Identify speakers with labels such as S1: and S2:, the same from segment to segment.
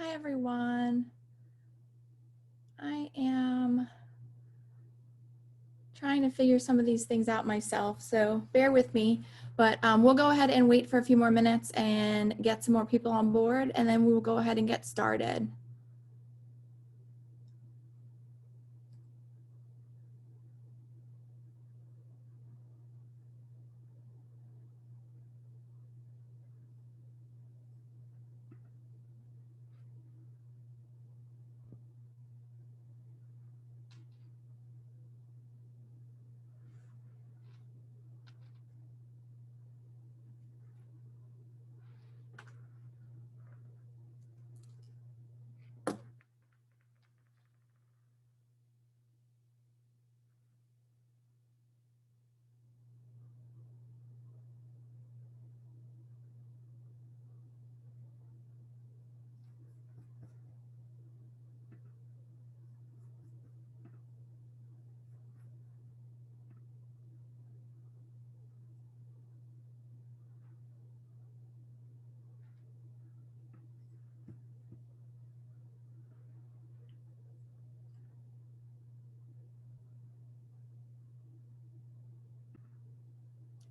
S1: Hi, everyone. I am trying to figure some of these things out myself, so bear with me. But we'll go ahead and wait for a few more minutes and get some more people on board, and then we will go ahead and get started.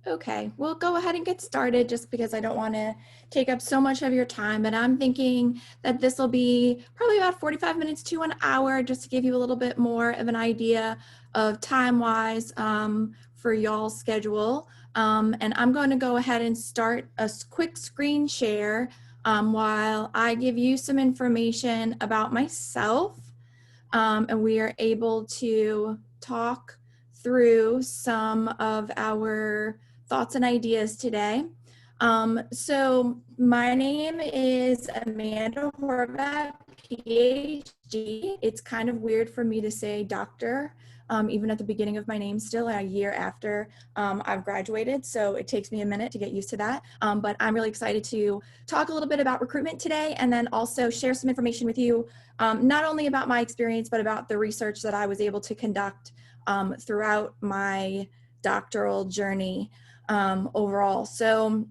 S1: Okay, we'll go ahead and get started just because I don't want to take up so much of your time, but I'm thinking that this will be probably about 45 minutes to an hour just to give you a little bit more of an idea of time-wise for y'all's schedule. And I'm going to go ahead and start a quick screen share while I give you some information about myself, and we are able to talk through some of our thoughts and ideas today. So my name is Amanda Horvath, Ph.D. It's kind of weird for me to say doctor, even at the beginning of my name still, a year after I've graduated. So it takes me a minute to get used to that. But I'm really excited to talk a little bit about recruitment today and then also share some information with you, not only about my experience, but about the research that I was able to conduct throughout my doctoral journey overall. So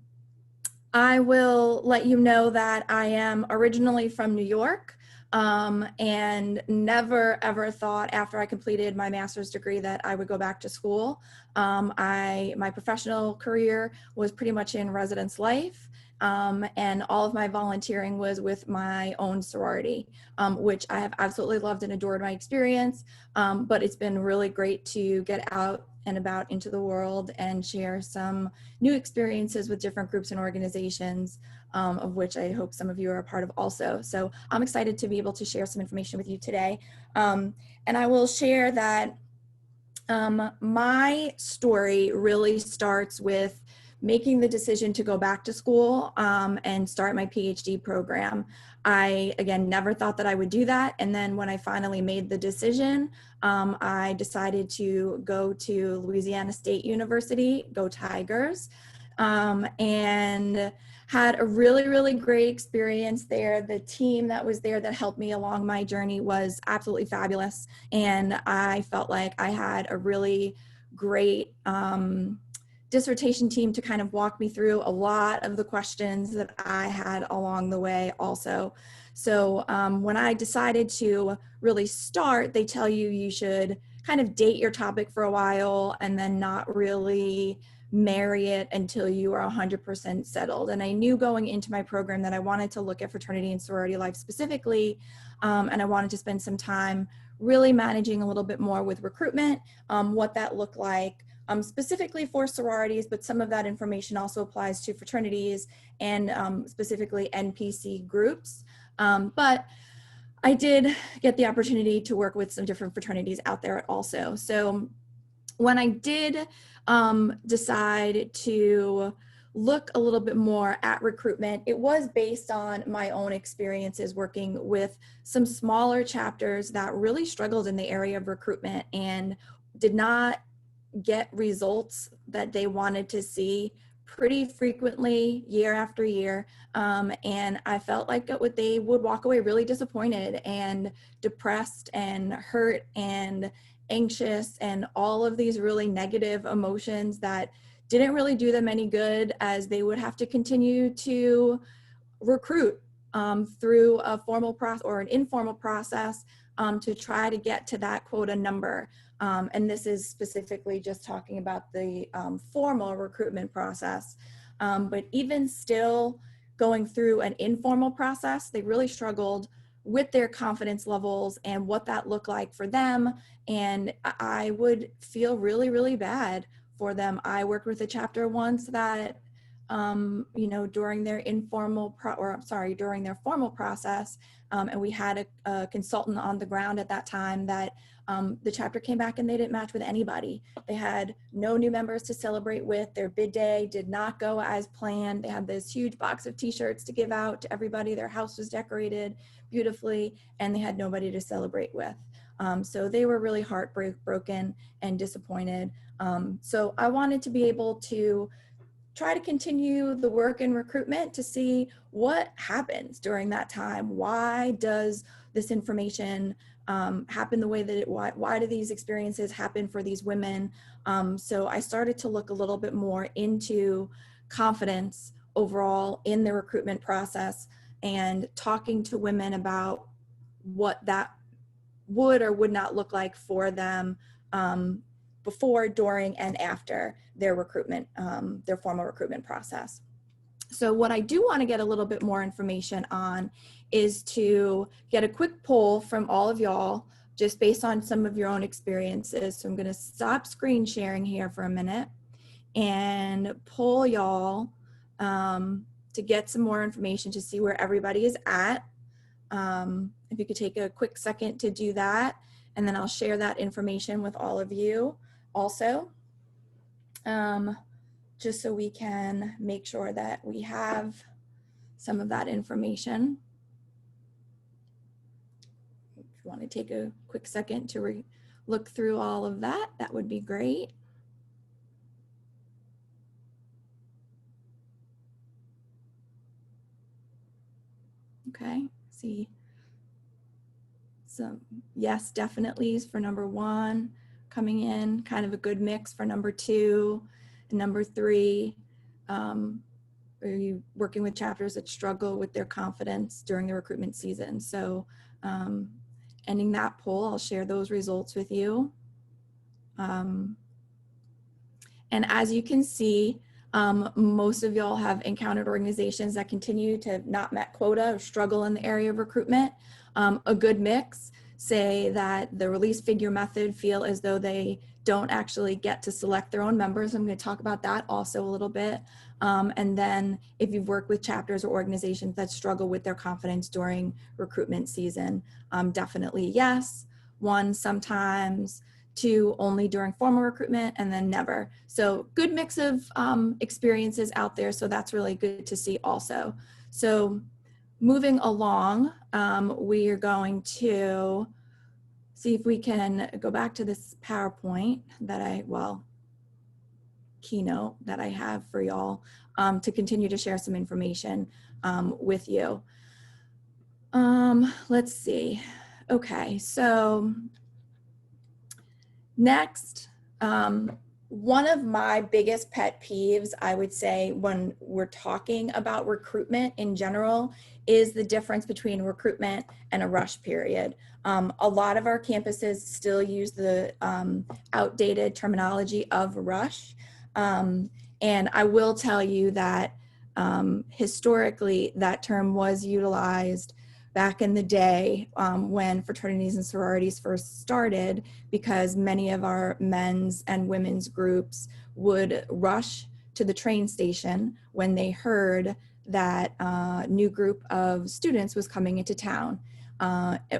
S1: I will let you know that I am originally from New York, and never ever thought after I completed my master's degree that I would go back to school. My professional career was pretty much in residence life. And all of my volunteering was with my own sorority, which I have absolutely loved and adored my experience. But it's been really great to get out and about into the world and share some new experiences with different groups and organizations, of which I hope some of you are a part of also. So I'm excited to be able to share some information with you today. And I will share that my story really starts with making the decision to go back to school and start my PhD program. I, again, never thought that I would do that. And then when I finally made the decision, I decided to go to Louisiana State University, go Tigers, and had a really, really great experience there. The team that was there that helped me along my journey was absolutely fabulous. And I felt like I had a really great dissertation team to kind of walk me through a lot of the questions that I had along the way also. So when I decided to really start, they tell you you should kind of date your topic for a while and then not really marry it until you are 100% settled. And I knew going into my program that I wanted to look at fraternity and sorority life specifically, and I wanted to spend some time really managing a little bit more with recruitment, what that looked like, specifically for sororities, but some of that information also applies to fraternities and specifically NPC groups. But I did get the opportunity to work with some different fraternities out there also. So when I did decide to look a little bit more at recruitment, it was based on my own experiences working with some smaller chapters that really struggled in the area of recruitment and did not get results that they wanted to see pretty frequently year after year. And I felt like they would walk away really disappointed and depressed and hurt and anxious and all of these really negative emotions that didn't really do them any good, as they would have to continue to recruit through a formal process or an informal process to try to get to that quota number. And this is specifically just talking about the formal recruitment process. But even still going through an informal process, they really struggled with their confidence levels and what that looked like for them. And I would feel really, really bad for them. I worked with a chapter once that, you know, during their during their formal process, and we had a consultant on the ground at that time that the chapter came back and they didn't match with anybody. They had no new members to celebrate with. Their bid day did not go as planned. They had this huge box of t-shirts to give out to everybody. Their house was decorated beautifully and they had nobody to celebrate with. So they were really heartbroken and disappointed. So I wanted to be able to try to continue the work in recruitment to see what happens during that time. Why does this information happen the way that why do these experiences happen for these women? So I started to look a little bit more into confidence overall in the recruitment process and talking to women about what that would or would not look like for them before, during, and after their recruitment, their formal recruitment process. So what I do want to get a little bit more information on is to get a quick poll from all of y'all, just based on some of your own experiences. So I'm going to stop screen sharing here for a minute and poll y'all to get some more information to see where everybody is at. If you could take a quick second to do that, and then I'll share that information with all of you also, just so we can make sure that we have some of that information. If you want to take a quick second to look through all of that, that would be great. Okay, see some yes, definitely for number 1 coming in, kind of a good mix for number 2 and number 3. Are you working with chapters that struggle with their confidence during the recruitment season? So ending that poll, I'll share those results with you. And as you can see, most of y'all have encountered organizations that continue to not met quota or struggle in the area of recruitment. A good mix say that the release figure method feel as though they don't actually get to select their own members. I'm going to talk about that also a little bit. And then if you've worked with chapters or organizations that struggle with their confidence during recruitment season, definitely yes. 1, sometimes. 2, only during formal recruitment, and then never. So good mix of experiences out there. So that's really good to see also. So moving along, we are going to see if we can go back to this PowerPoint that keynote that I have for y'all to continue to share some information with you. Let's see. Okay, so next, one of my biggest pet peeves, I would say, when we're talking about recruitment in general is the difference between recruitment and a rush period. A lot of our campuses still use the outdated terminology of rush. And I will tell you that historically that term was utilized back in the day when fraternities and sororities first started, because many of our men's and women's groups would rush to the train station when they heard that a new group of students was coming into town.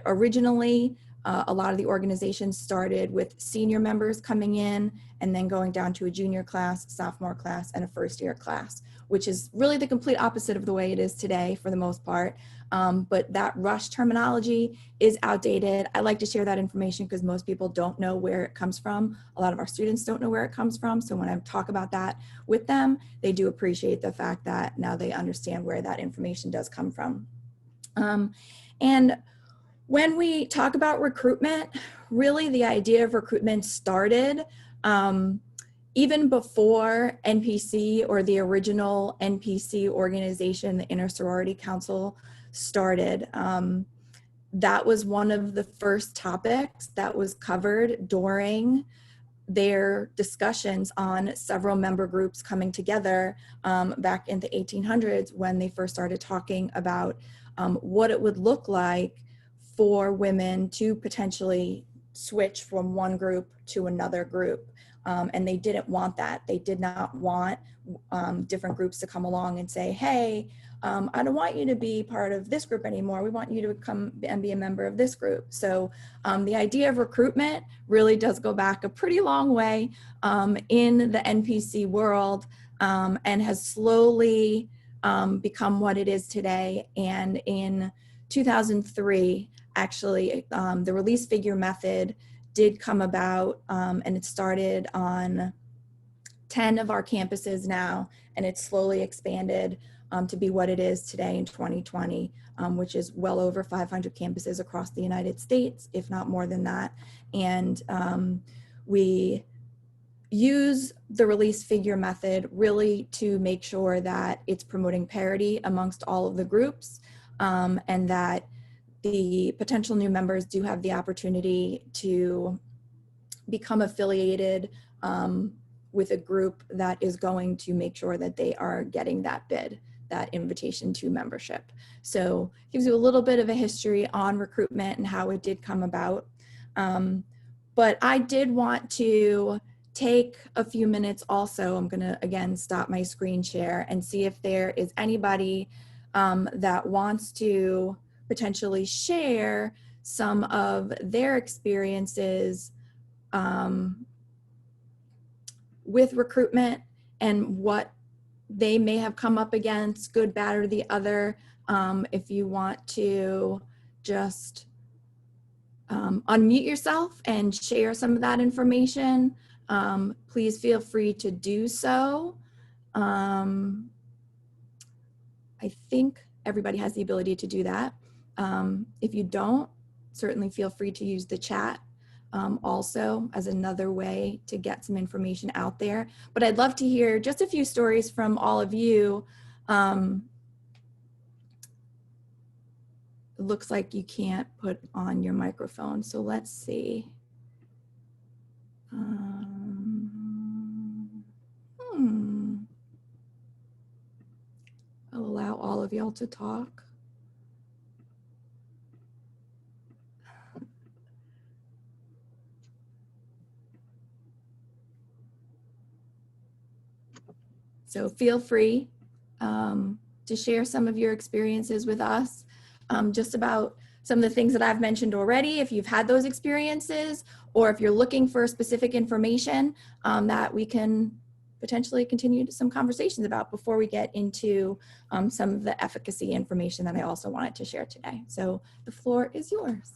S1: Originally, a lot of the organizations started with senior members coming in and then going down to a junior class, sophomore class, and a first year class, which is really the complete opposite of the way it is today for the most part. But that rush terminology is outdated. I like to share that information because most people don't know where it comes from. A lot of our students don't know where it comes from. So when I talk about that with them, they do appreciate the fact that now they understand where that information does come from. And when we talk about recruitment, really the idea of recruitment started even before NPC or the original NPC organization, the Inter Sorority Council, started. That was one of the first topics that was covered during their discussions on several member groups coming together back in the 1800s, when they first started talking about what it would look like for women to potentially switch from one group to another group. And they didn't want that. They did not want different groups to come along and say, hey, I don't want you to be part of this group anymore. We want you to come and be a member of this group. So the idea of recruitment really does go back a pretty long way in the NPC world, and has slowly become what it is today. And in 2003, actually, the release figure method did come about, and it started on 10 of our campuses now, and it's slowly expanded to be what it is today in 2020, which is well over 500 campuses across the United States, if not more than that. And we use the release figure method really to make sure that it's promoting parity amongst all of the groups, and that the potential new members do have the opportunity to become affiliated with a group that is going to make sure that they are getting that bid, that invitation to membership. So it gives you a little bit of a history on recruitment and how it did come about. But I did want to take a few minutes also. I'm gonna, again, stop my screen share and see if there is anybody that wants to potentially share some of their experiences with recruitment and what they may have come up against, good, bad, or the other. If you want to just unmute yourself and share some of that information, please feel free to do so. I think everybody has the ability to do that. If you don't, certainly feel free to use the chat also as another way to get some information out there. But I'd love to hear just a few stories from all of you. It looks like you can't put on your microphone, so let's see. I'll allow all of y'all to talk. So feel free to share some of your experiences with us, just about some of the things that I've mentioned already, if you've had those experiences, or if you're looking for specific information that we can potentially continue some conversations about before we get into some of the efficacy information that I also wanted to share today. So the floor is yours.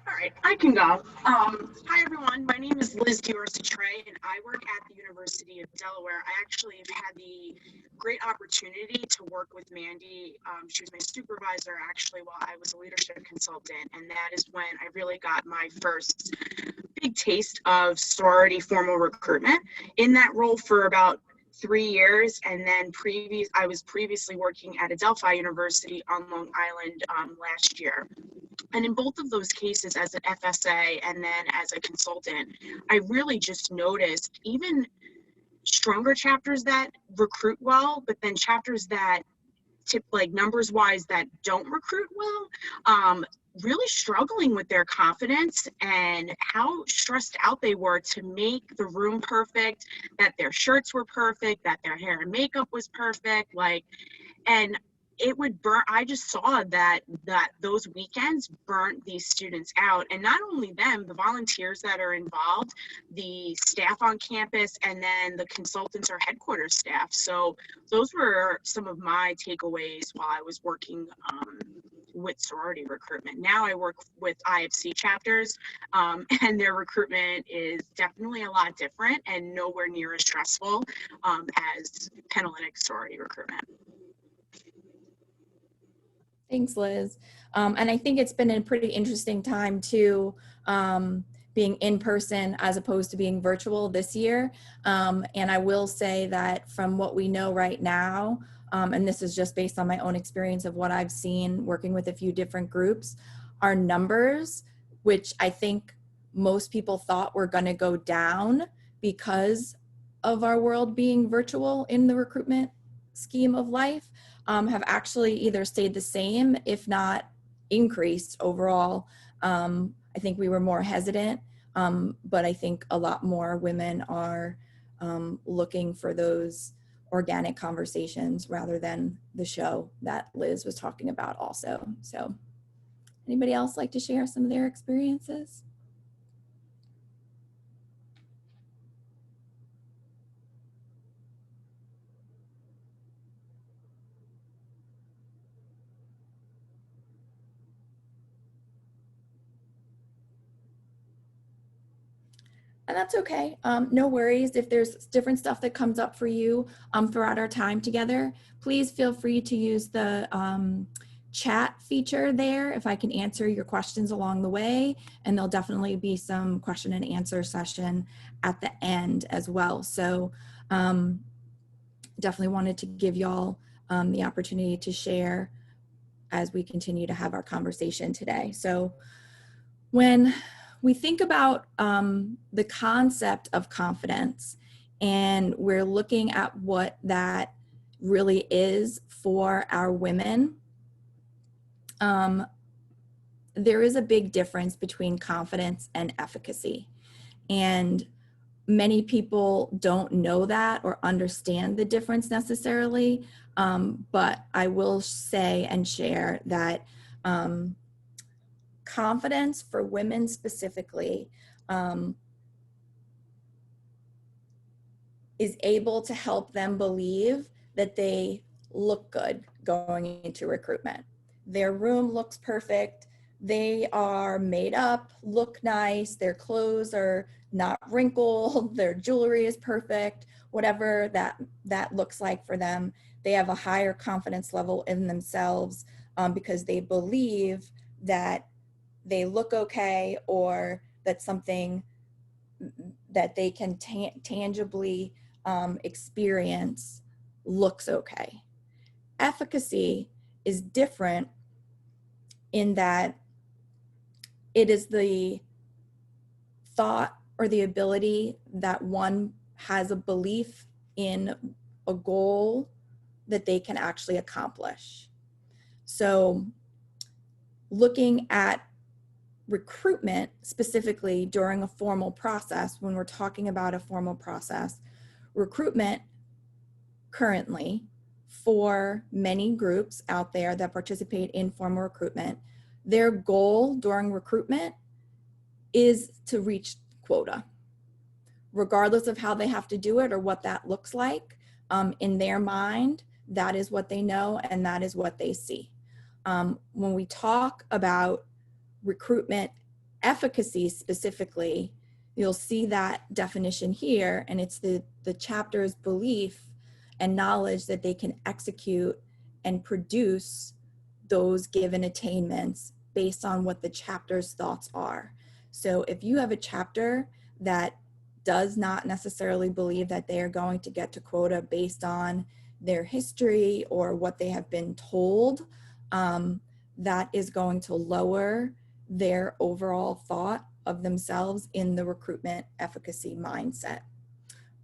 S2: All right, I can go. Hi, everyone. My name is Liz Trey, and I work at the University of Delaware. I actually have had the great opportunity to work with Mandy. She was my supervisor, actually, while I was a leadership consultant, and that is when I really got my first big taste of sorority formal recruitment. In that role for about 3 years, and then I was previously working at Adelphi University on Long Island last year. And in both of those cases, as an FSA and then as a consultant, I really just noticed even stronger chapters that recruit well, but then chapters that like numbers wise that don't recruit well, really struggling with their confidence and how stressed out they were to make the room perfect, that their shirts were perfect, that their hair and makeup was perfect, and it would burn. I just saw that those weekends burnt these students out, and not only them, the volunteers that are involved, the staff on campus, and then the consultants or headquarters staff. So those were some of my takeaways while I was working with sorority recruitment. Now I work with IFC chapters, and their recruitment is definitely a lot different and nowhere near as stressful as Penhaligon's sorority recruitment.
S1: Thanks, Liz. And I think it's been a pretty interesting time too, being in person as opposed to being virtual this year. And I will say that from what we know right now, and this is just based on my own experience of what I've seen working with a few different groups, our numbers, which I think most people thought were going to go down because of our world being virtual in the recruitment scheme of life, have actually either stayed the same, if not increased overall. I think we were more hesitant, but I think a lot more women are looking for those organic conversations rather than the show that Liz was talking about also. So anybody else like to share some of their experiences? And that's okay. No worries. If there's different stuff that comes up for you throughout our time together, please feel free to use the chat feature there if I can answer your questions along the way. And there'll definitely be some question and answer session at the end as well. So definitely wanted to give y'all the opportunity to share as we continue to have our conversation today. So when we think about the concept of confidence, and we're looking at what that really is for our women, there is a big difference between confidence and efficacy. And many people don't know that or understand the difference necessarily, but I will say and share that confidence for women specifically is able to help them believe that they look good going into recruitment. Their room looks perfect. They are made up, look nice. Their clothes are not wrinkled. Their jewelry is perfect. Whatever that looks like for them, they have a higher confidence level in themselves because they believe that they look okay, or that something that they can tangibly experience looks okay. Efficacy is different in that it is the thought or the ability that one has a belief in a goal that they can actually accomplish. So looking at recruitment specifically during a formal process, when we're talking about a formal process, recruitment currently for many groups out there that participate in formal recruitment, their goal during recruitment is to reach quota, regardless of how they have to do it or what that looks like. In their mind, that is what they know and that is what they see. When we talk about recruitment efficacy specifically, you'll see that definition here, and it's the chapter's belief and knowledge that they can execute and produce those given attainments based on what the chapter's thoughts are. So if you have a chapter that does not necessarily believe that they are going to get to quota based on their history or what they have been told, that is going to lower their overall thought of themselves in the recruitment efficacy mindset.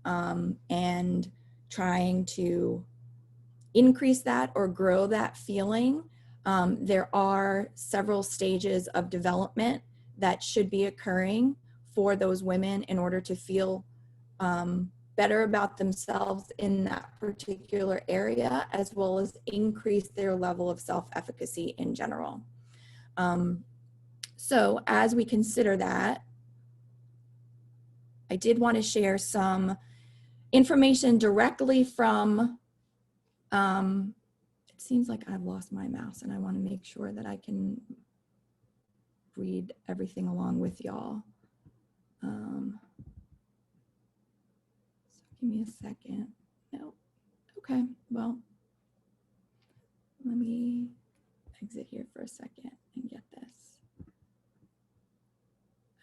S1: And trying to increase that or grow that feeling, there are several stages of development that should be occurring for those women in order to feel better about themselves in that particular area, as well as increase their level of self-efficacy in general. So as we consider that, I did want to share some information directly from, it seems like I've lost my mouse and I want to make sure that I can read everything along with y'all. So give me a second. No. Okay, well, let me exit here for a second and get this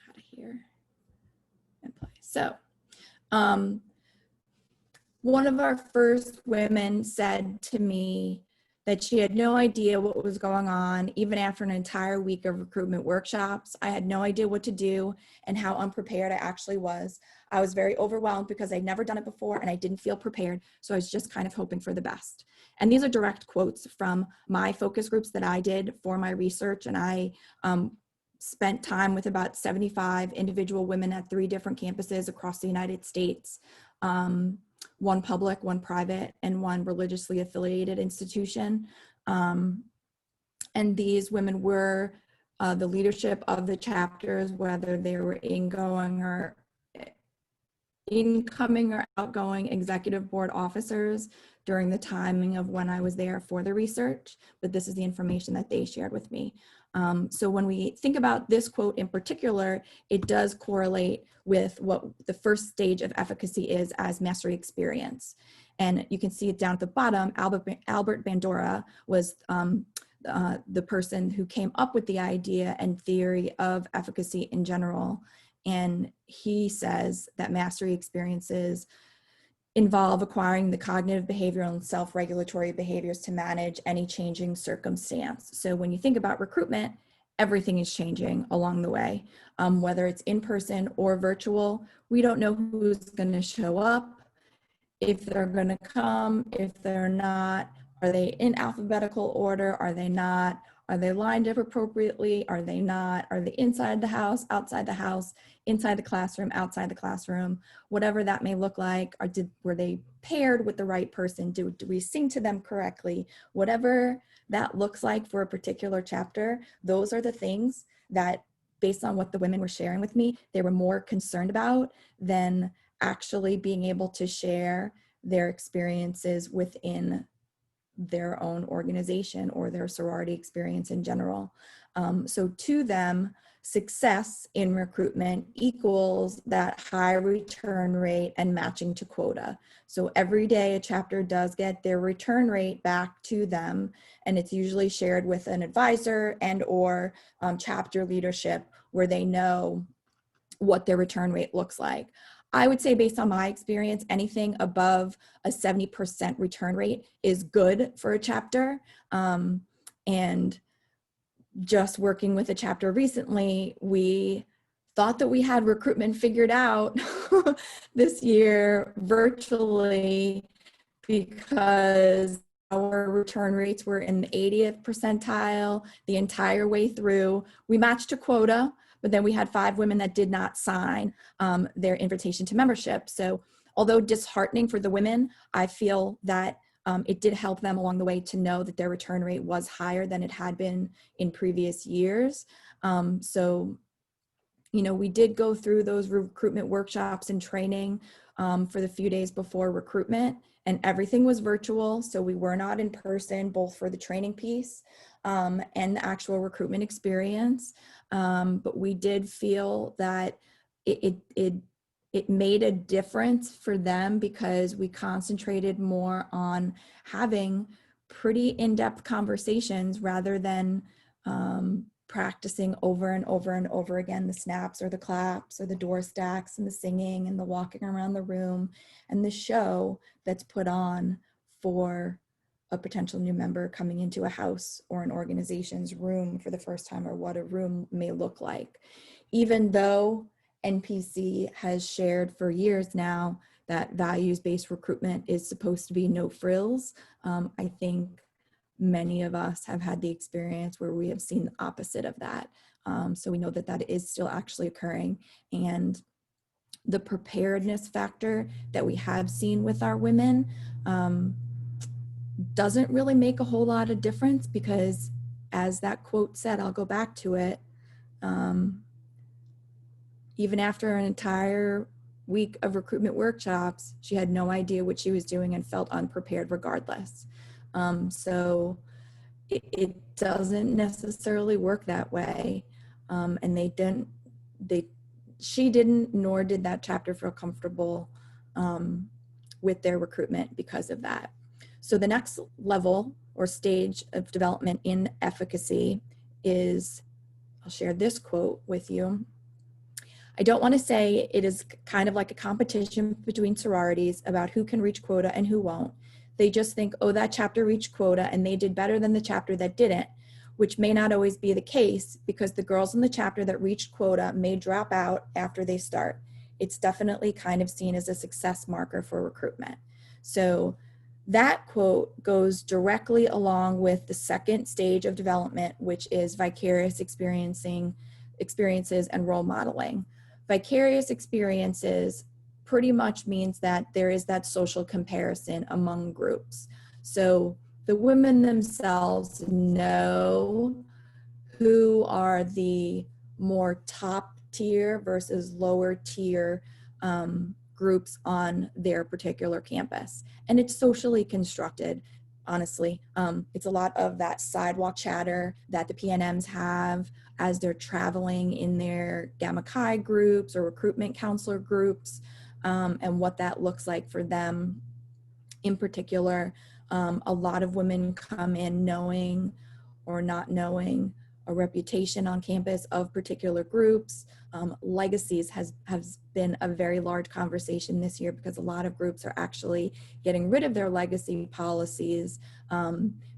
S1: out of here. Um, One of our first women said to me that she had no idea what was going on, even after an entire week of recruitment workshops. I had no idea what to do and how unprepared I actually was. I was very overwhelmed because I'd never done it before and I didn't feel prepared. So I was just kind of hoping for the best. And these are direct quotes from my focus groups that I did for my research. And I spent time with about 75 individual women at 3 different campuses across the United States. One public, one private, and one religiously affiliated institution. And these women were the leadership of the chapters, whether they were incoming or outgoing executive board officers during the timing of when I was there for the research, but this is the information that they shared with me. So when we think about this quote in particular, it does correlate with what the first stage of efficacy is as mastery experience. And you can see it down at the bottom. Albert Bandura was the person who came up with the idea and theory of efficacy in general. And he says that mastery experiences involve acquiring the cognitive, behavioral, and self-regulatory behaviors to manage any changing circumstance. So when you think about recruitment, everything is changing along the way. Whether it's in person or virtual, we don't know who's going to show up, if they're going to come, if they're not. Are they in alphabetical order? Are they not? Are they lined up appropriately? Are they not? Are they inside the house, outside the house, inside the classroom, outside the classroom? Whatever that may look like. Were they paired with the right person? Do we sing to them correctly? Whatever that looks like for a particular chapter, those are the things that, based on what the women were sharing with me, they were more concerned about than actually being able to share their experiences within their own organization or their sorority experience in general. So to them, success in recruitment equals that high return rate and matching to quota. So every day a chapter does get their return rate back to them, and it's usually shared with an advisor and or chapter leadership where they know what their return rate looks like. I would say, based on my experience, anything above a 70% return rate is good for a chapter. And just working with a chapter recently, we thought that we had recruitment figured out this year virtually because our return rates were in the 80th percentile the entire way through. We matched a quota, but then we had 5 women that did not sign their invitation to membership. So although disheartening for the women, I feel that it did help them along the way to know that their return rate was higher than it had been in previous years. So, you know, we did go through those recruitment workshops and training for the few days before recruitment, and everything was virtual. So we were not in person, both for the training piece and the actual recruitment experience. But we did feel that it made a difference for them because we concentrated more on having pretty in-depth conversations rather than practicing over and over and over again the snaps or the claps or the door stacks and the singing and the walking around the room and the show that's put on for a potential new member coming into a house or an organization's room for the first time, or what a room may look like. Even though NPC has shared for years now that values-based recruitment is supposed to be no frills, I think many of us have had the experience where we have seen the opposite of that. So we know that that is still actually occurring. And the preparedness factor that we have seen with our women doesn't really make a whole lot of difference because, as that quote said, I'll go back to it, even after an entire week of recruitment workshops, she had no idea what she was doing and felt unprepared regardless. So it doesn't necessarily work that way. And she didn't, nor did that chapter feel comfortable with their recruitment because of that. So the next level or stage of development in efficacy is, I'll share this quote with you. I don't want to say it is kind of like a competition between sororities about who can reach quota and who won't. They just think, oh, that chapter reached quota and they did better than the chapter that didn't, which may not always be the case because the girls in the chapter that reached quota may drop out after they start. It's definitely kind of seen as a success marker for recruitment. So that quote goes directly along with the second stage of development, which is vicarious experiences and role modeling. Vicarious experiences pretty much means that there is that social comparison among groups. So the women themselves know who are the more top tier versus lower tier groups on their particular campus. And it's socially constructed, honestly. It's a lot of that sidewalk chatter that the PNMs have as they're traveling in their Gamma Chi groups or recruitment counselor groups, and what that looks like for them in particular. A lot of women come in knowing or not knowing a reputation on campus of particular groups. Legacies has been a very large conversation this year because a lot of groups are actually getting rid of their legacy policies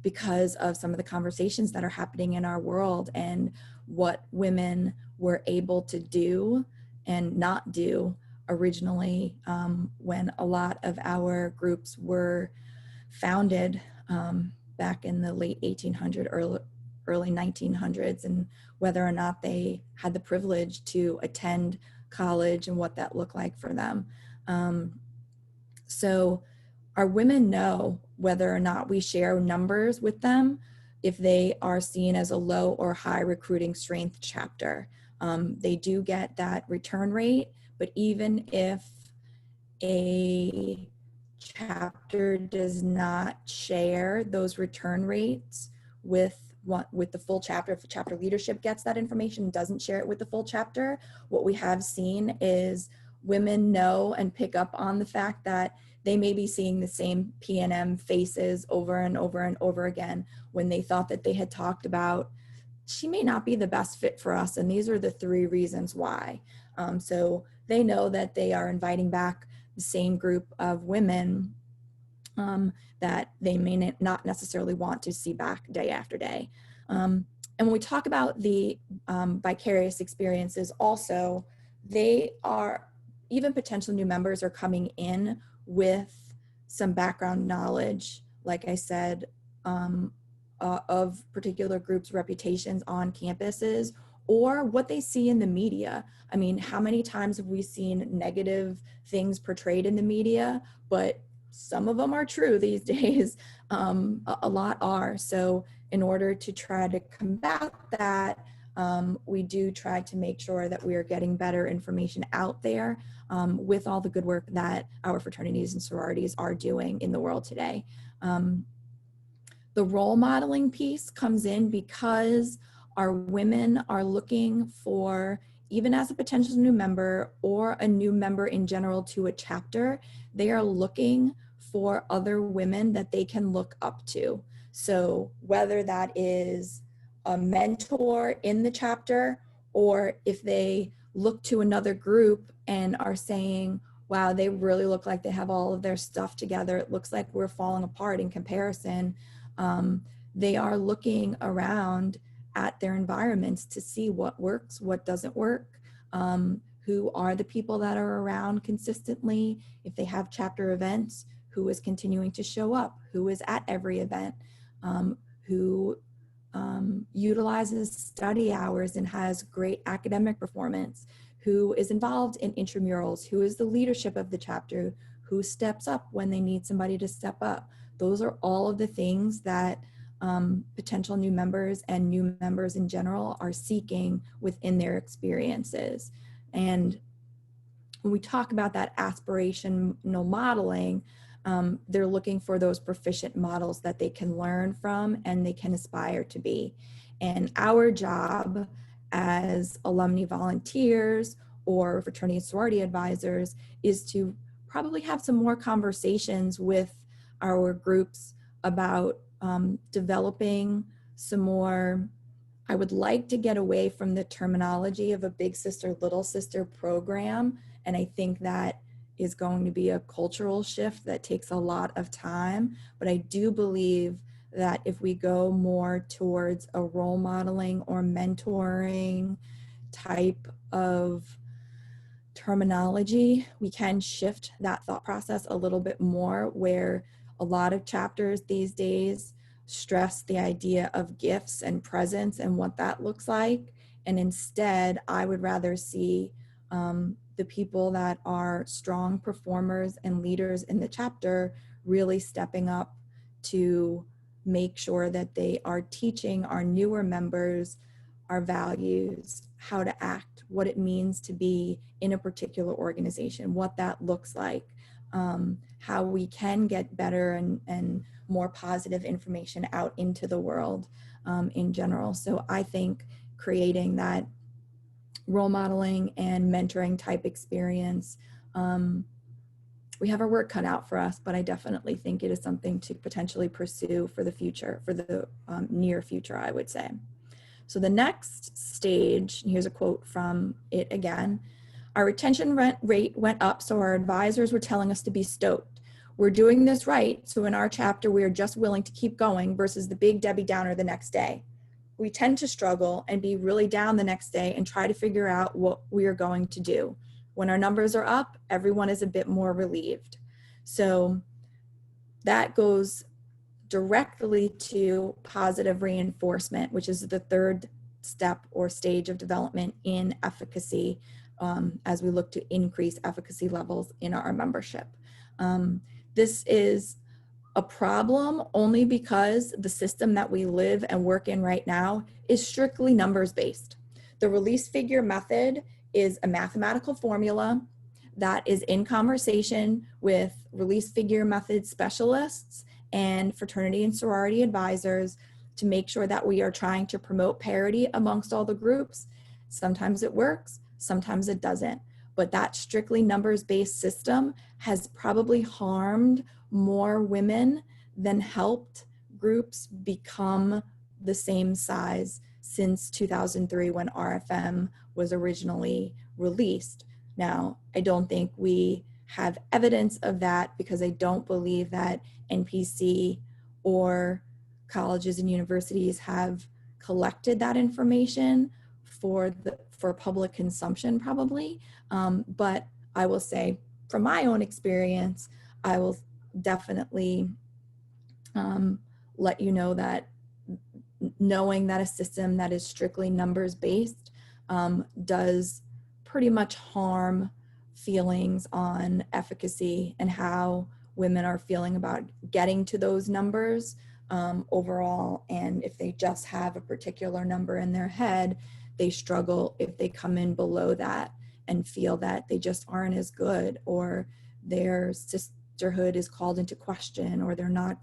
S1: because of some of the conversations that are happening in our world and what women were able to do and not do originally when a lot of our groups were founded back in the late 1800s, early 1900s, and whether or not they had the privilege to attend college and what that looked like for them. So our women know whether or not we share numbers with them if they are seen as a low or high recruiting strength chapter. They do get that return rate, but even if a chapter does not share those return rates with the full chapter, if the chapter leadership gets that information and doesn't share it with the full chapter, what we have seen is women know and pick up on the fact that they may be seeing the same PNM faces over and over and over again when they thought that they had talked about, she may not be the best fit for us, and these are the 3 reasons why. So they know that they are inviting back the same group of women that they may not necessarily want to see back day after day. And when we talk about the vicarious experiences also, they are, even potential new members are coming in with some background knowledge, like I said, of particular groups' reputations on campuses or what they see in the media. I mean, how many times have we seen negative things portrayed in the media, but some of them are true these days. A lot are. So in order to try to combat that, we do try to make sure that we are getting better information out there with all the good work that our fraternities and sororities are doing in the world today. The role modeling piece comes in because our women are looking for, even as a potential new member or a new member in general to a chapter, they are looking for other women that they can look up to. So whether that is a mentor in the chapter, or if they look to another group and are saying, wow, they really look like they have all of their stuff together, it looks like we're falling apart in comparison. They are looking around at their environments to see what works, what doesn't work, who are the people that are around consistently, if they have chapter events, who is continuing to show up, who is at every event, who utilizes study hours and has great academic performance, who is involved in intramurals, who is the leadership of the chapter, who steps up when they need somebody to step up. Those are all of the things that potential new members and new members in general are seeking within their experiences. And when we talk about that aspirational modeling, they're looking for those proficient models that they can learn from and they can aspire to be. And our job as alumni volunteers or fraternity and sorority advisors is to probably have some more conversations with our groups about developing some more I would like to get away from the terminology of a big sister, little sister program. And I think that is going to be a cultural shift that takes a lot of time. But I do believe that if we go more towards a role modeling or mentoring type of terminology, we can shift that thought process a little bit more, where a lot of chapters these days stress the idea of gifts and presents and what that looks like. And instead, I would rather see the people that are strong performers and leaders in the chapter really stepping up to make sure that they are teaching our newer members our values, how to act, what it means to be in a particular organization, what that looks like, how we can get better and more positive information out into the world in general. So I think creating that role modeling and mentoring type experience, we have our work cut out for us, but I definitely think it is something to potentially pursue for the future, for the near future, I would say. So the next stage, and here's a quote from it again, our retention rate went up, so our advisors were telling us to be stoked. We're doing this right, so in our chapter, we are just willing to keep going versus the big Debbie Downer the next day. We tend to struggle and be really down the next day and try to figure out what we are going to do. When our numbers are up, everyone is a bit more relieved. So that goes directly to positive reinforcement, which is the third step or stage of development in efficacy, as we look to increase efficacy levels in our membership. This is a problem only because the system that we live and work in right now is strictly numbers based. The release figure method is a mathematical formula that is in conversation with release figure method specialists and fraternity and sorority advisors to make sure that we are trying to promote parity amongst all the groups. Sometimes it works, sometimes it doesn't. But that strictly numbers-based system has probably harmed more women than helped groups become the same size since 2003 when RFM was originally released. Now, I don't think we have evidence of that because I don't believe that NPC or colleges and universities have collected that information for public consumption probably. But I will say from my own experience, I will definitely let you know that knowing that a system that is strictly numbers based does pretty much harm feelings on efficacy and how women are feeling about getting to those numbers overall. And if they just have a particular number in their head, they struggle if they come in below that and feel that they just aren't as good, or their sisterhood is called into question, or they're not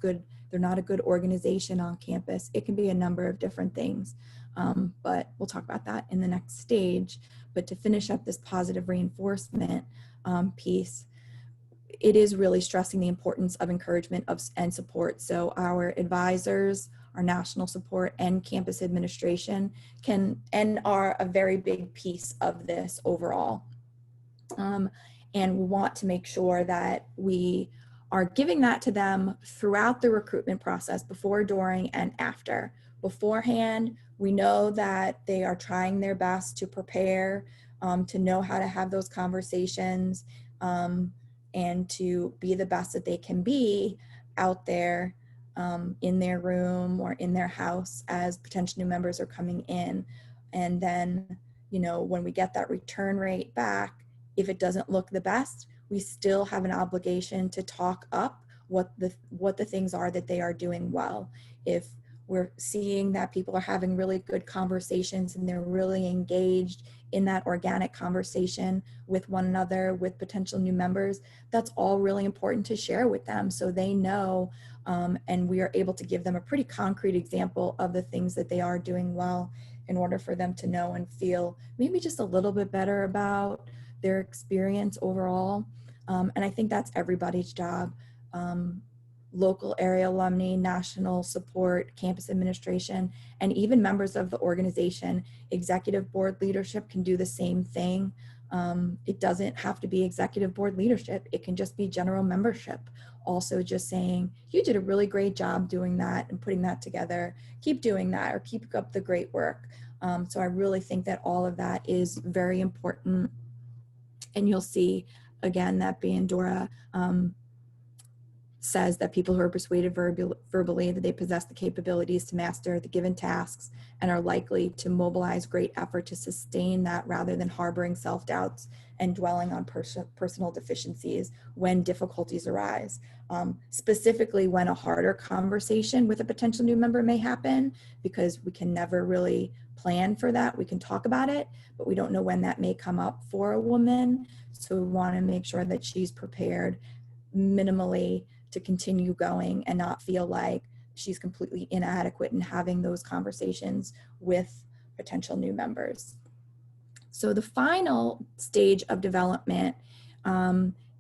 S1: a good organization on campus. It can be a number of different things, but we'll talk about that in the next stage. But to finish up this positive reinforcement piece, it is really stressing the importance of encouragement and support. So our advisors, our national support, and campus administration can and are a very big piece of this overall. And we want to make sure that we are giving that to them throughout the recruitment process, before, during, and after. Beforehand, we know that they are trying their best to prepare, to know how to have those conversations, and to be the best that they can be out there in their room or in their house as potential new members are coming in. And then, when we get that return rate back, if it doesn't look the best, we still have an obligation to talk up what the things are that they are doing well. If we're seeing that people are having really good conversations and they're really engaged in that organic conversation with one another, with potential new members, that's all really important to share with them so they know, and we are able to give them a pretty concrete example of the things that they are doing well in order for them to know and feel maybe just a little bit better about their experience overall. And I think that's everybody's job. local area alumni, national support, campus administration, and even members of the organization. Executive board leadership can do the same thing. It doesn't have to be executive board leadership. It can just be general membership. Also just saying, you did a really great job doing that and putting that together. Keep doing that, or keep up the great work. So I really think that all of that is very important. And you'll see, again, that Bandura says that people who are persuaded verbally that they possess the capabilities to master the given tasks and are likely to mobilize great effort to sustain that rather than harboring self-doubts and dwelling on personal deficiencies when difficulties arise. Specifically when a harder conversation with a potential new member may happen, because we can never really plan for that. We can talk about it, but we don't know when that may come up for a woman. So we want to make sure that she's prepared minimally to continue going and not feel like she's completely inadequate in having those conversations with potential new members. So the final stage of development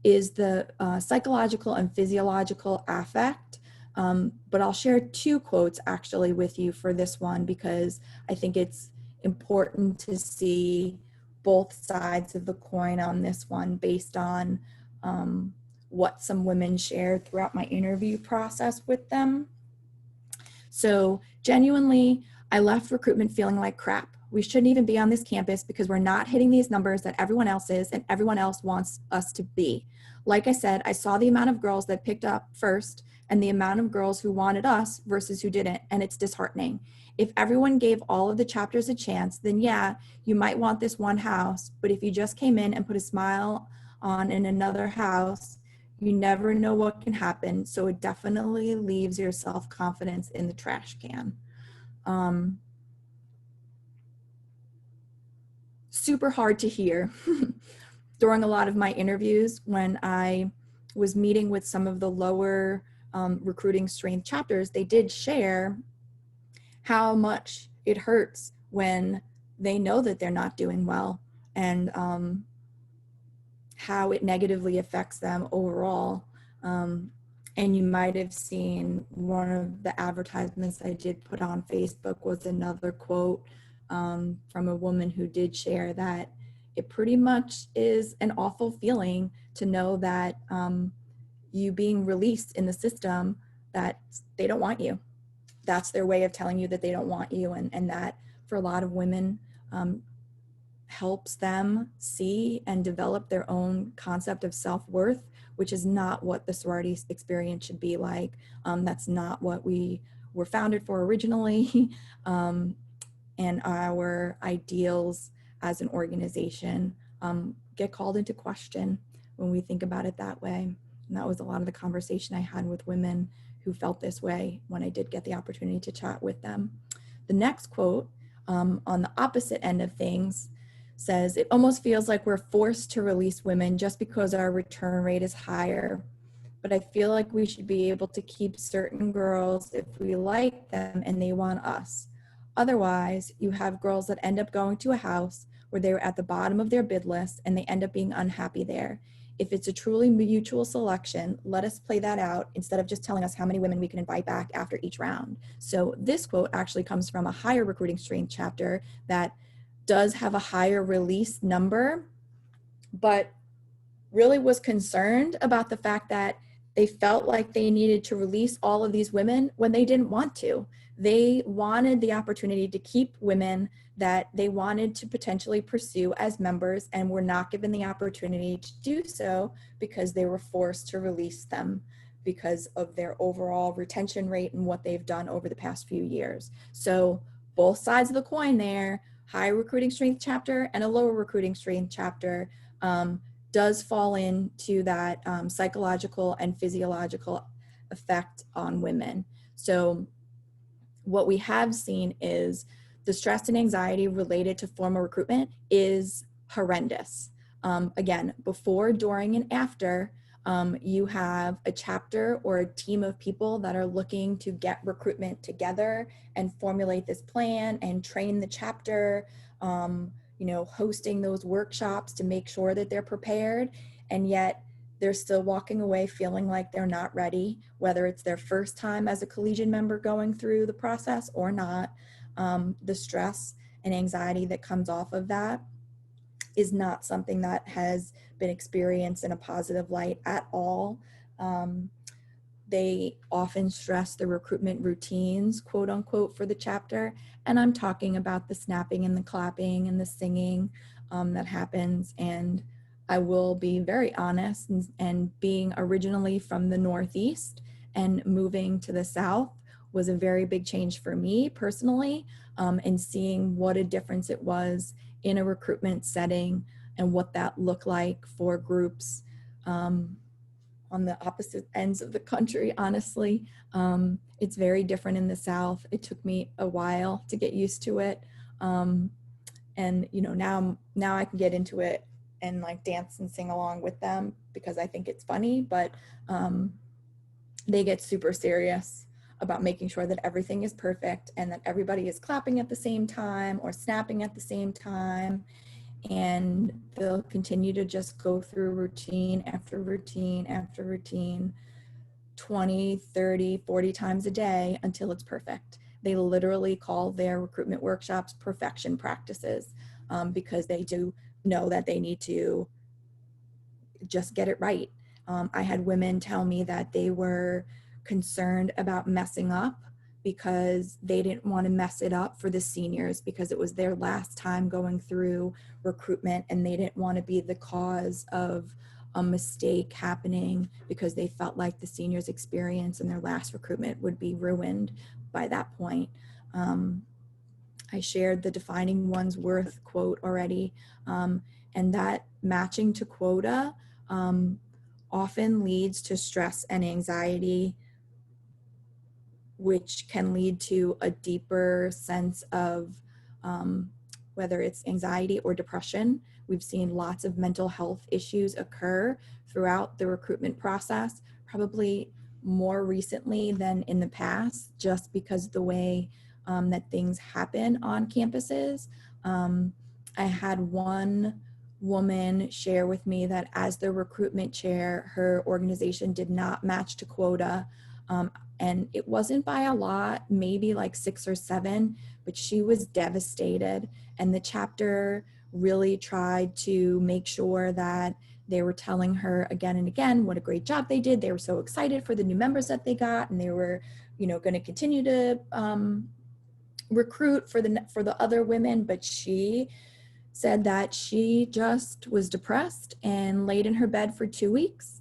S1: is the psychological and physiological affect. But I'll share two quotes actually with you for this one, because I think it's important to see both sides of the coin on this one based on what some women shared throughout my interview process with them. So genuinely, I left recruitment feeling like crap. We shouldn't even be on this campus because we're not hitting these numbers that everyone else is and everyone else wants us to be. Like I said, I saw the amount of girls that picked up first and the amount of girls who wanted us versus who didn't, and it's disheartening. If everyone gave all of the chapters a chance, then yeah, you might want this one house, but if you just came in and put a smile on in another house, you never know what can happen. So it definitely leaves your self-confidence in the trash can. Super hard to hear. During a lot of my interviews, when I was meeting with some of the lower recruiting strength chapters, they did share how much it hurts when they know that they're not doing well, and how it negatively affects them overall. And you might have seen one of the advertisements I did put on Facebook was another quote from a woman who did share that it pretty much is an awful feeling to know that you being released in the system, that they don't want you. That's their way of telling you that they don't want you, and that for a lot of women, helps them see and develop their own concept of self-worth, which is not what the sorority experience should be like. That's not what we were founded for originally. And our ideals as an organization get called into question when we think about it that way. And that was a lot of the conversation I had with women who felt this way when I did get the opportunity to chat with them. The next quote, on the opposite end of things, says, it almost feels like we're forced to release women just because our return rate is higher. But I feel like we should be able to keep certain girls if we like them and they want us. Otherwise, you have girls that end up going to a house where they were at the bottom of their bid list and they end up being unhappy there. If it's a truly mutual selection, let us play that out instead of just telling us how many women we can invite back after each round. So this quote actually comes from a higher recruiting strength chapter that does have a higher release number, but really was concerned about the fact that they felt like they needed to release all of these women when they didn't want to. They wanted the opportunity to keep women that they wanted to potentially pursue as members and were not given the opportunity to do so because they were forced to release them because of their overall retention rate and what they've done over the past few years. So both sides of the coin there, high recruiting strength chapter and a lower recruiting strength chapter, does fall into that psychological and physiological effect on women. So what we have seen is the stress and anxiety related to formal recruitment is horrendous. Again, before, during, and after, you have a chapter or a team of people that are looking to get recruitment together and formulate this plan and train the chapter, hosting those workshops to make sure that they're prepared. And yet they're still walking away feeling like they're not ready, whether it's their first time as a collegiate member going through the process or not. The stress and anxiety that comes off of that is not something that has been experienced in a positive light at all. They often stress the recruitment routines, quote unquote, for the chapter. And I'm talking about the snapping and the clapping and the singing that happens. And I will be very honest, and being originally from the Northeast and moving to the South was a very big change for me personally, and seeing what a difference it was in a recruitment setting and what that looked like for groups on the opposite ends of the country, honestly. It's very different in the South. It took me a while to get used to it. And you know, now I can get into it and like dance and sing along with them because I think it's funny, but they get super serious about making sure that everything is perfect and that everybody is clapping at the same time or snapping at the same time. And they'll continue to just go through routine after routine after routine 20, 30, 40 times a day until it's perfect. They literally call their recruitment workshops perfection practices, because they do know that they need to just get it right. I had women tell me that they were concerned about messing up because they didn't want to mess it up for the seniors because it was their last time going through recruitment and they didn't want to be the cause of a mistake happening because they felt like the seniors' experience in their last recruitment would be ruined by that point. I shared the defining one's worth quote already, and that matching to quota often leads to stress and anxiety, which can lead to a deeper sense of whether it's anxiety or depression. We've seen lots of mental health issues occur throughout the recruitment process, probably more recently than in the past, just because the way that things happen on campuses. I had one woman share with me that as the recruitment chair, her organization did not match to quota. And it wasn't by a lot, maybe like 6 or 7, but she was devastated. And the chapter really tried to make sure that they were telling her again and again what a great job they did. They were so excited for the new members that they got, and they were, you know, going to continue to recruit for the other women. But she said that she just was depressed and laid in her bed for 2 weeks,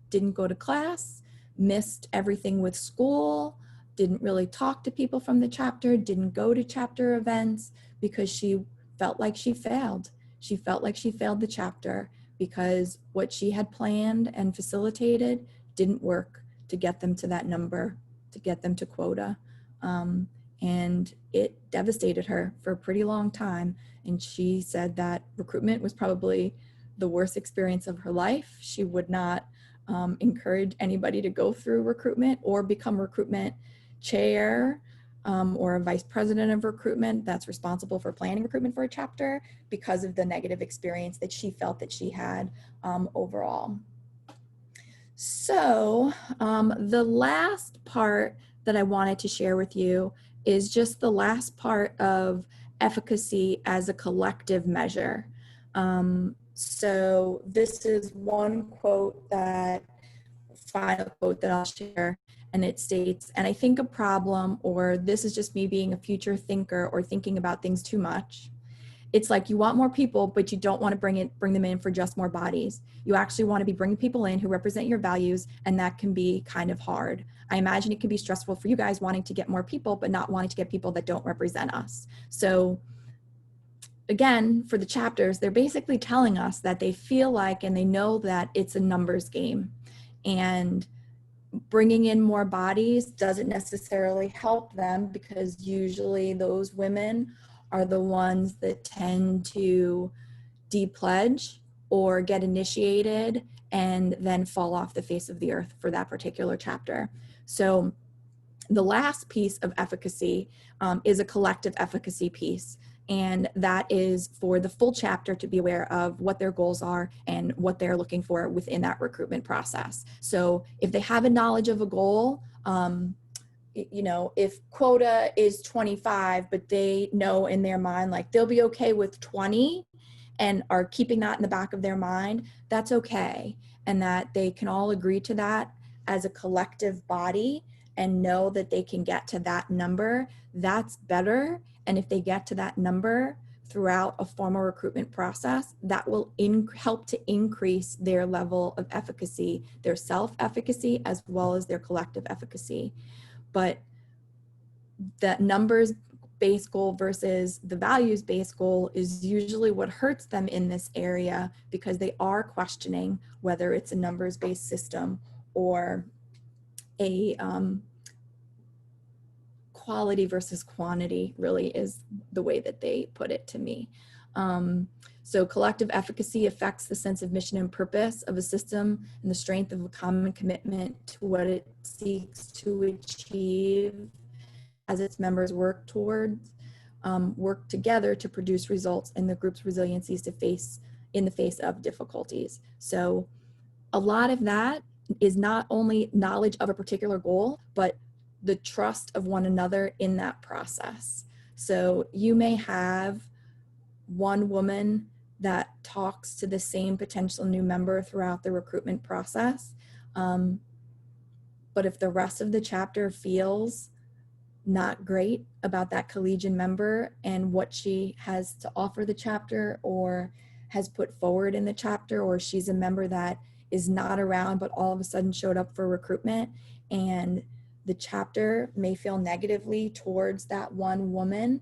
S1: didn't go to class, missed everything with school, didn't really talk to people from the chapter, didn't go to chapter events because she felt like she failed. She felt like she failed the chapter because what she had planned and facilitated didn't work to get them to that number, to get them to quota. And it devastated her for a pretty long time. And she said that recruitment was probably the worst experience of her life. She would not encourage anybody to go through recruitment or become recruitment chair or a vice president of recruitment that's responsible for planning recruitment for a chapter because of the negative experience that she felt that she had overall. So the last part that I wanted to share with you is just the last part of efficacy as a collective measure. So this is one quote final quote that I'll share, and it states, and I think a problem, or this is just me being a future thinker or thinking about things too much. It's like you want more people, but you don't want to bring them in for just more bodies. You actually want to be bringing people in who represent your values, and that can be kind of hard. I imagine it can be stressful for you guys wanting to get more people, but not wanting to get people that don't represent us. So again, for the chapters, they're basically telling us that they feel like and they know that it's a numbers game. And bringing in more bodies doesn't necessarily help them because usually those women are the ones that tend to de-pledge or get initiated and then fall off the face of the earth for that particular chapter. So the last piece of efficacy is a collective efficacy piece. And that is for the full chapter to be aware of what their goals are and what they're looking for within that recruitment process. So if they have a knowledge of a goal, you know, if quota is 25, but they know in their mind, like they'll be okay with 20 and are keeping that in the back of their mind, that's okay. And that they can all agree to that as a collective body and know that they can get to that number, that's better. And if they get to that number throughout a formal recruitment process, that will help to increase their level of efficacy, their self-efficacy, as well as their collective efficacy. But that numbers-based goal versus the values-based goal is usually what hurts them in this area, because they are questioning whether it's a numbers-based system or a quality versus quantity, really is the way that they put it to me. So collective efficacy affects the sense of mission and purpose of a system and the strength of a common commitment to what it seeks to achieve as its members work together to produce results in the group's resiliencies in the face of difficulties. So a lot of that is not only knowledge of a particular goal, but the trust of one another in that process. So you may have one woman that talks to the same potential new member throughout the recruitment process. But if the rest of the chapter feels not great about that collegian member and what she has to offer the chapter or has put forward in the chapter, or she's a member that is not around but all of a sudden showed up for recruitment, and the chapter may feel negatively towards that one woman,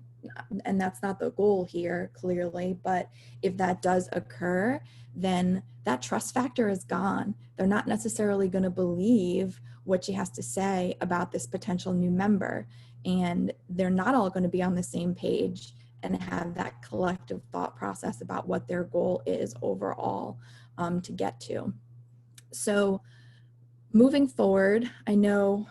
S1: and that's not the goal here, clearly, but if that does occur, then that trust factor is gone. They're not necessarily going to believe what she has to say about this potential new member, and they're not all going to be on the same page and have that collective thought process about what their goal is overall to get to. So moving forward, I know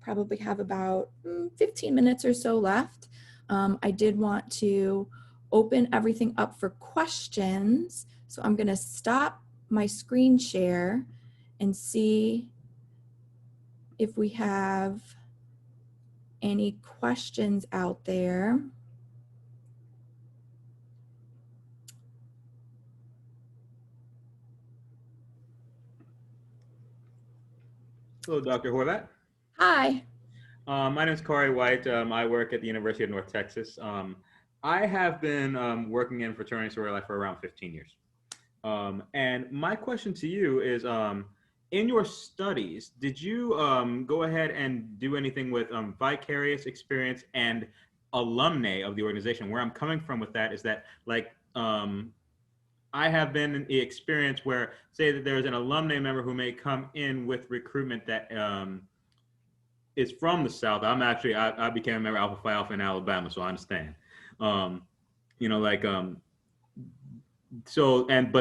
S1: probably have about 15 minutes or so left. I did want to open everything up for questions. So I'm going to stop my screen share and see if we have any questions out there.
S3: Hello, Dr. Horvat.
S1: Hi.
S3: My name is Corey White. I work at the University of North Texas. I have been working in fraternity sorority life for around 15 years. And my question to you is, in your studies, did you go ahead and do anything with vicarious experience and alumni of the organization? Where I'm coming from with that is that, like, I have been in the experience where, say that there's an alumni member who may come in with recruitment that is from the South. I became a member of Alpha Phi Alpha in Alabama, so I understand. You know, like, but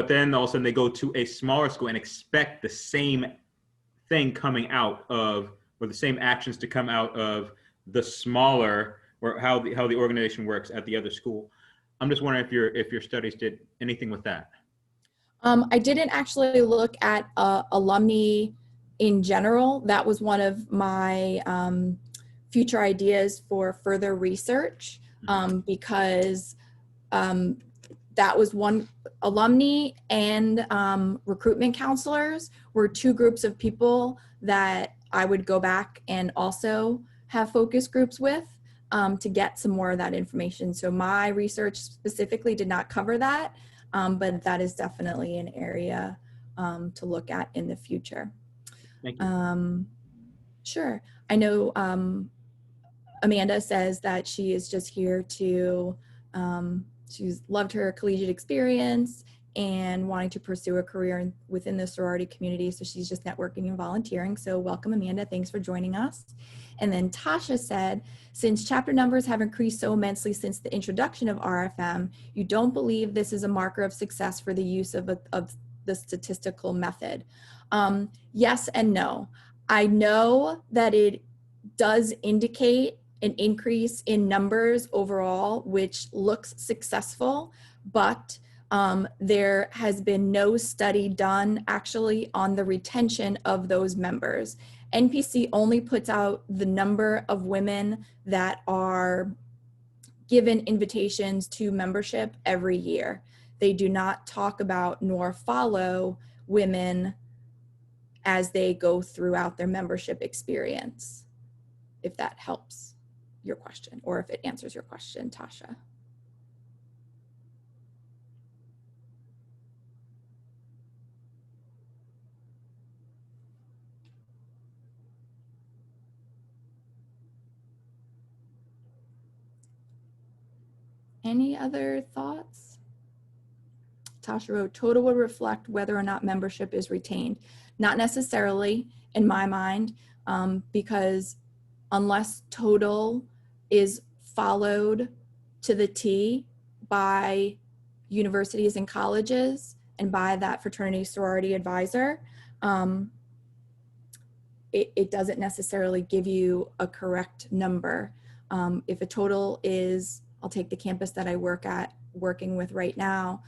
S3: then all of a sudden they go to a smaller school and expect the same thing coming out of, or the same actions to come out of the smaller, or how the organization works at the other school. I'm just wondering if your studies did anything with that.
S1: I didn't actually look at alumni in general. That was one of my future ideas for further research, because that was one. Alumni and recruitment counselors were two groups of people that I would go back and also have focus groups with to get some more of that information. So my research specifically did not cover that, but that is definitely an area to look at in the future.
S3: Thank you.
S1: Sure. I know Amanda says that she is just here to, she's loved her collegiate experience and wanting to pursue a career within the sorority community. So she's just networking and volunteering. So welcome, Amanda. Thanks for joining us. And then Tasha said, since chapter numbers have increased so immensely since the introduction of RFM, you don't believe this is a marker of success for the use of the statistical method? Yes and no. I know that it does indicate an increase in numbers overall, which looks successful, but there has been no study done actually on the retention of those members. NPC only puts out the number of women that are given invitations to membership every year. They do not talk about nor follow women as they go throughout their membership experience, if that helps your question, or if it answers your question, Tasha. Any other thoughts? Tasha wrote, total would reflect whether or not membership is retained. Not necessarily in my mind, because unless total is followed to the T by universities and colleges and by that fraternity sorority advisor, it doesn't necessarily give you a correct number. If a total is, I'll take the campus that I working with right now,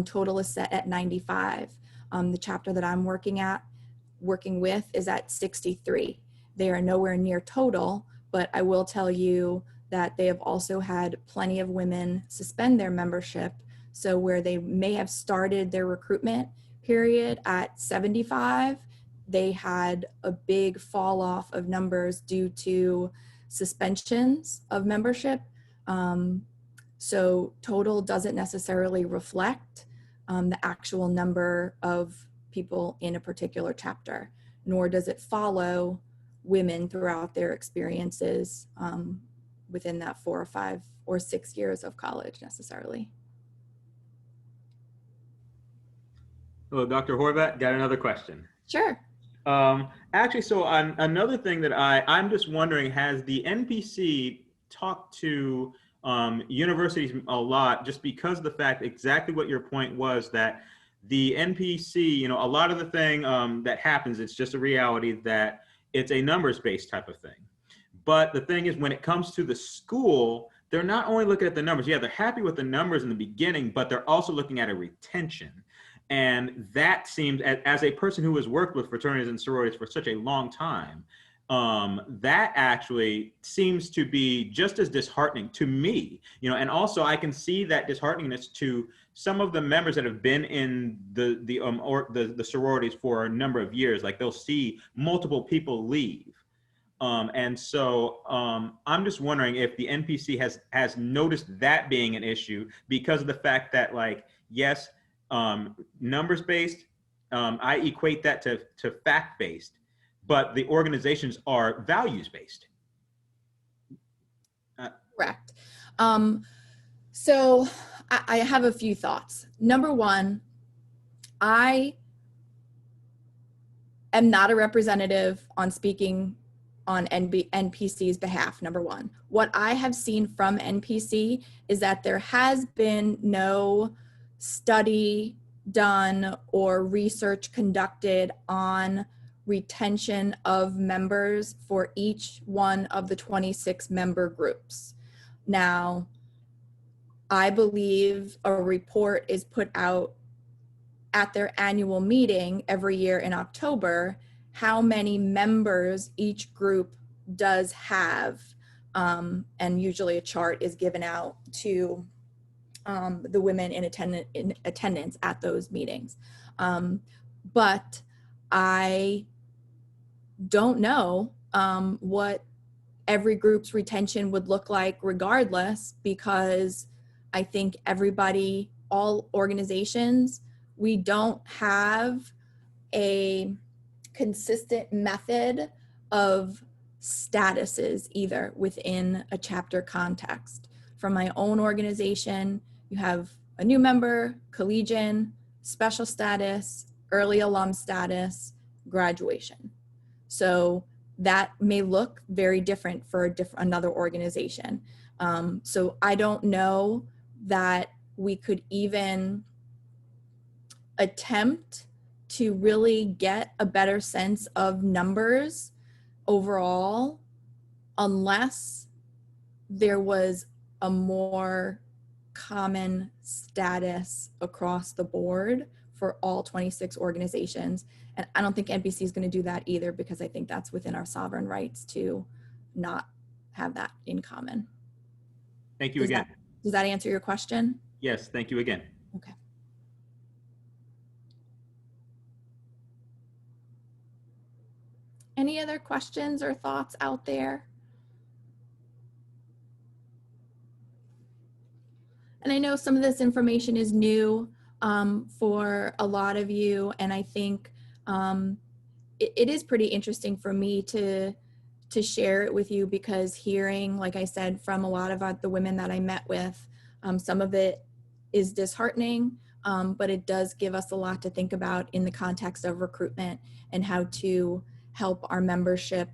S1: total is set at 95. The chapter that I'm working with is at 63. They are nowhere near total, but I will tell you that they have also had plenty of women suspend their membership. So where they may have started their recruitment period at 75, they had a big fall off of numbers due to suspensions of membership. So total doesn't necessarily reflect the actual number of people in a particular chapter, nor does it follow women throughout their experiences within that 4 or 5 or 6 years of college necessarily.
S3: Hello, Dr. Horvat, got another question.
S1: Sure.
S3: Actually, so another thing that I'm just wondering, has the NPC talked to universities a lot, just because of the fact exactly what your point was, that the NPC, a lot of the thing that happens, it's just a reality that it's a numbers-based type of thing. But the thing is, when it comes to the school, they're not only looking at the numbers. Yeah, they're happy with the numbers in the beginning, but they're also looking at a retention. And that seems, as a person who has worked with fraternities and sororities for such a long time, that actually seems to be just as disheartening to me, and also I can see that dishearteningness to some of the members that have been in the sororities for a number of years. Like, they'll see multiple people leave. And so I'm just wondering if the NPC has noticed that being an issue, because of the fact that, like, yes, numbers based, I equate that to fact based, but the organizations are values based.
S1: Correct. So I have a few thoughts. Number one, I am not a representative on speaking on NPC's behalf, number one. What I have seen from NPC is that there has been no study done or research conducted on retention of members for each one of the 26 member groups. Now, I believe a report is put out at their annual meeting every year in October, how many members each group does have. And usually a chart is given out to the women in attendance at those meetings. But I don't know what every group's retention would look like regardless, because I think everybody, all organizations, we don't have a consistent method of statuses either within a chapter context. From my own organization, you have a new member, collegian, special status, early alum status, graduation. So that may look very different for another organization. So I don't know that we could even attempt to really get a better sense of numbers overall unless there was a more common status across the board for all 26 organizations. And I don't think NBC is going to do that either, because I think that's within our sovereign rights to not have that in common.
S3: Thank you again.
S1: Does that answer your question?
S3: Yes, thank you again.
S1: Okay. Any other questions or thoughts out there? And I know some of this information is new for a lot of you, and I think it is pretty interesting for me to share it with you, because hearing, like I said, from a lot of the women that I met with, some of it is disheartening, but it does give us a lot to think about in the context of recruitment and how to help our membership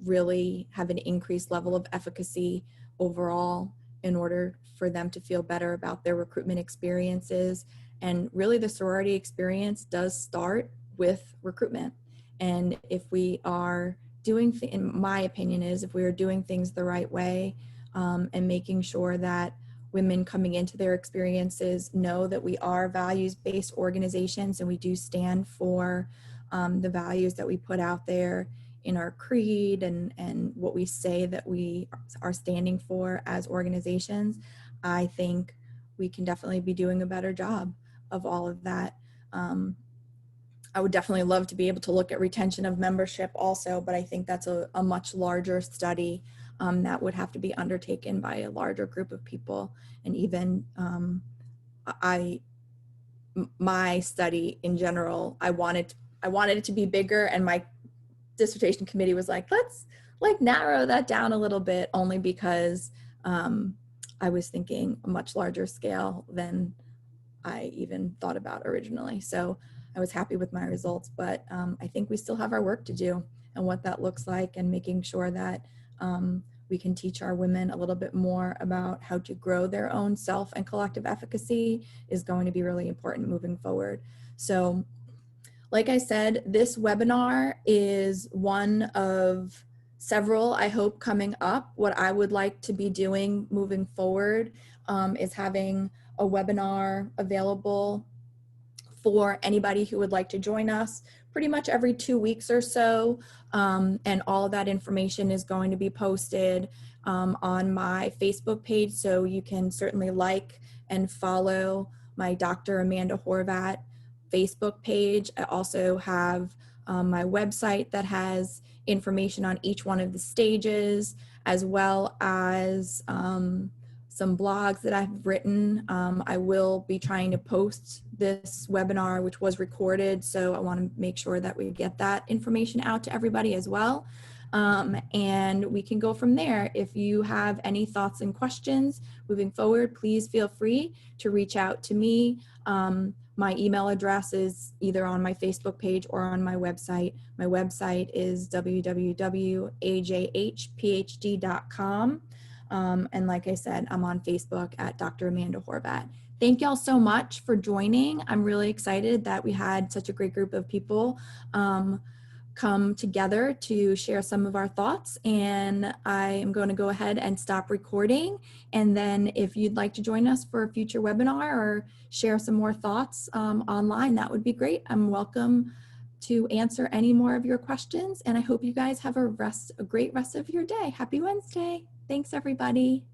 S1: really have an increased level of efficacy overall in order for them to feel better about their recruitment experiences. And really the sorority experience does start with recruitment. And if we are doing, in my opinion is, if we are doing things the right way and making sure that women coming into their experiences know that we are values-based organizations and we do stand for the values that we put out there in our creed and what we say that we are standing for as organizations, I think we can definitely be doing a better job of all of that. I would definitely love to be able to look at retention of membership also, but I think that's a much larger study that would have to be undertaken by a larger group of people. And even my study in general, I wanted it to be bigger, and my dissertation committee was like, let's narrow that down a little bit, only because I was thinking a much larger scale than I even thought about originally. So I was happy with my results, but I think we still have our work to do, and what that looks like, and making sure that we can teach our women a little bit more about how to grow their own self and collective efficacy is going to be really important moving forward. So like I said, this webinar is one of several, I hope, coming up. What I would like to be doing moving forward is having a webinar available for anybody who would like to join us pretty much every 2 weeks or so. And all of that information is going to be posted on my Facebook page. So you can certainly like and follow my Dr. Amanda Horvat Facebook page. I also have my website that has information on each one of the stages, as well as some blogs that I've written. I will be trying to post this webinar, which was recorded, so I want to make sure that we get that information out to everybody as well. And we can go from there. If you have any thoughts and questions moving forward, please feel free to reach out to me. My email address is either on my Facebook page or on my website. My website is www.ajhphd.com. And like I said, I'm on Facebook at Dr. Amanda Horvat. Thank y'all so much for joining. I'm really excited that we had such a great group of people come together to share some of our thoughts, and I am going to go ahead and stop recording. And then if you'd like to join us for a future webinar or share some more thoughts online, that would be great. I'm welcome to answer any more of your questions, and I hope you guys have a great rest of your day. Happy Wednesday. Thanks, everybody.